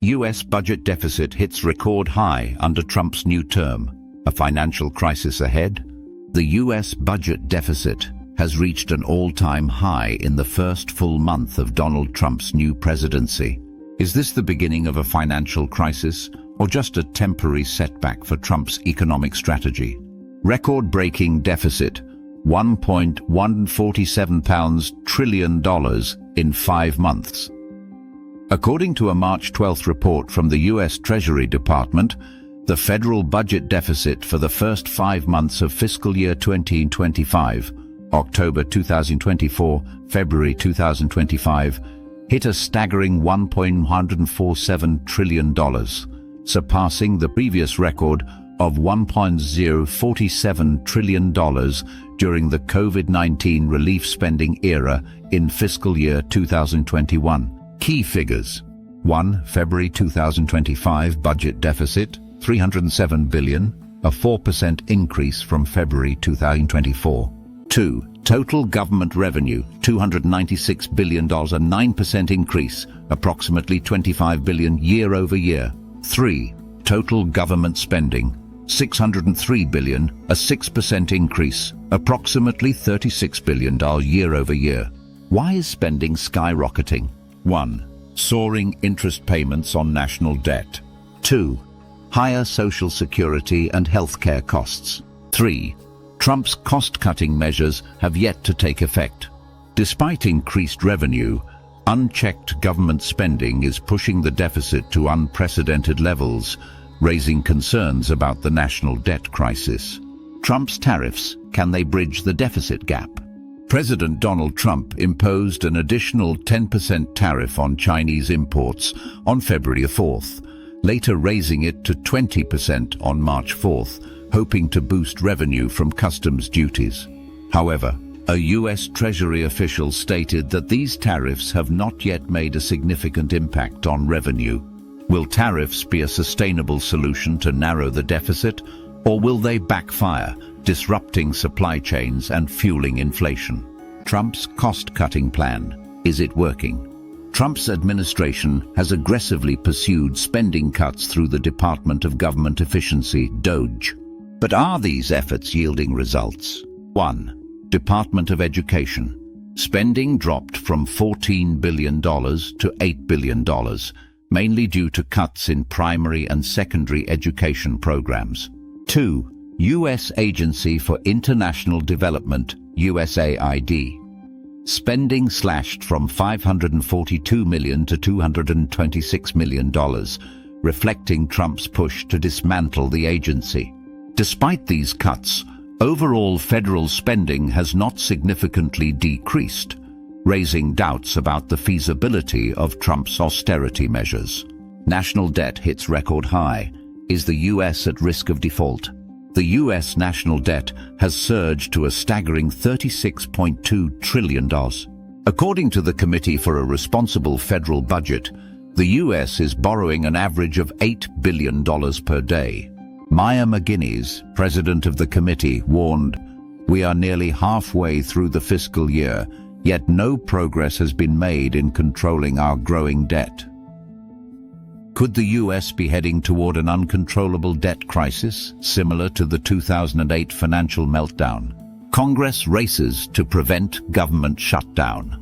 U.S. budget deficit hits record high under Trump's new term. A financial crisis ahead? The U.S. budget deficit has reached an all-time high in the first full month of Donald Trump's new presidency. Is this the beginning of a financial crisis, or just a temporary setback for Trump's economic strategy? Record-breaking deficit, $1.147 trillion in 5 months. According to a March 12th report from the U.S. Treasury Department, the federal budget deficit for the first 5 months of fiscal year 2025, October 2024, February 2025, hit a staggering $1.147 trillion, surpassing the previous record of $1.047 trillion during the COVID-19 relief spending era in fiscal year 2021. Key figures. 1. February 2025 budget deficit, $307 billion, a 4% increase from February 2024. 2. Total government revenue, $296 billion, a 9% increase, approximately $25 billion year over year. 3. Total government spending, $603 billion, a 6% increase, approximately $36 billion year over year. Why is spending skyrocketing? 1. Soaring interest payments on national debt. 2. Higher social security and healthcare costs. 3. Trump's cost-cutting measures have yet to take effect. Despite increased revenue, unchecked government spending is pushing the deficit to unprecedented levels, raising concerns about the national debt crisis. Trump's tariffs, can they bridge the deficit gap? President Donald Trump imposed an additional 10% tariff on Chinese imports on February 4th, later raising it to 20% on March 4th, hoping to boost revenue from customs duties. However, a U.S. Treasury official stated that these tariffs have not yet made a significant impact on revenue. Will tariffs be a sustainable solution to narrow the deficit, or will they backfire, disrupting supply chains and fueling inflation? Trump's cost-cutting plan, is it working? Trump's administration has aggressively pursued spending cuts through the Department of Government Efficiency, DOGE. But are these efforts yielding results? 1. Department of Education. Spending dropped from $14 billion to $8 billion, mainly due to cuts in primary and secondary education programs. 2. U.S. Agency for International Development, USAID. Spending slashed from $542 million to $226 million, reflecting Trump's push to dismantle the agency. Despite these cuts, overall federal spending has not significantly decreased, raising doubts about the feasibility of Trump's austerity measures. National debt hits record high. Is the U.S. at risk of default? The U.S. national debt has surged to a staggering $36.2 trillion. According to the Committee for a Responsible Federal Budget, the U.S. is borrowing an average of $8 billion per day. Maya McGuinness, president of the committee, warned, "We are nearly halfway through the fiscal year, yet no progress has been made in controlling our growing debt." Could the U.S. be heading toward an uncontrollable debt crisis, similar to the 2008 financial meltdown? Congress races to prevent government shutdown.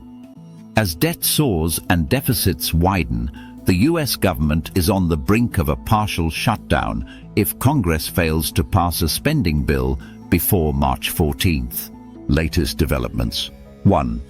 As debt soars and deficits widen, the U.S. government is on the brink of a partial shutdown if Congress fails to pass a spending bill before March 14th. Latest developments. 1.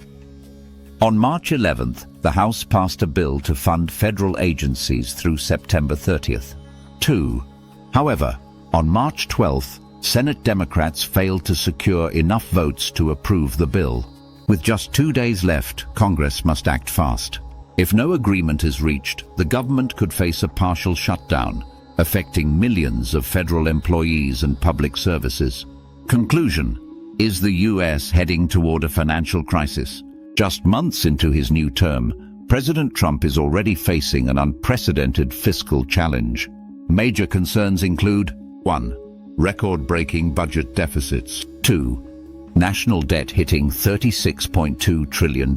On March 11th, the House passed a bill to fund federal agencies through September 30th. 2. However, on March 12th, Senate Democrats failed to secure enough votes to approve the bill. With just 2 days left, Congress must act fast. If no agreement is reached, the government could face a partial shutdown, affecting millions of federal employees and public services. Conclusion: is the U.S. heading toward a financial crisis? Just months into his new term, President Trump is already facing an unprecedented fiscal challenge. Major concerns include: 1. Record-breaking budget deficits. 2. National debt hitting $36.2 trillion.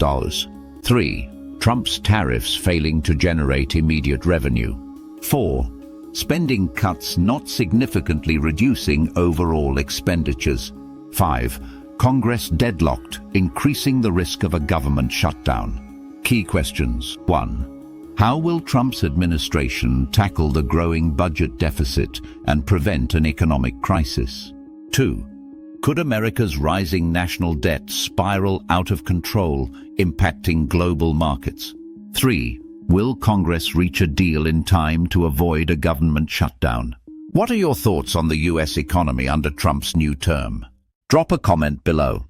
3. Trump's tariffs failing to generate immediate revenue. 4. Spending cuts not significantly reducing overall expenditures. 5. Congress deadlocked, increasing the risk of a government shutdown. Key questions. 1. How will Trump's administration tackle the growing budget deficit and prevent an economic crisis? 2. Could America's rising national debt spiral out of control, impacting global markets? 3. Will Congress reach a deal in time to avoid a government shutdown? What are your thoughts on the US economy under Trump's new term? Drop a comment below.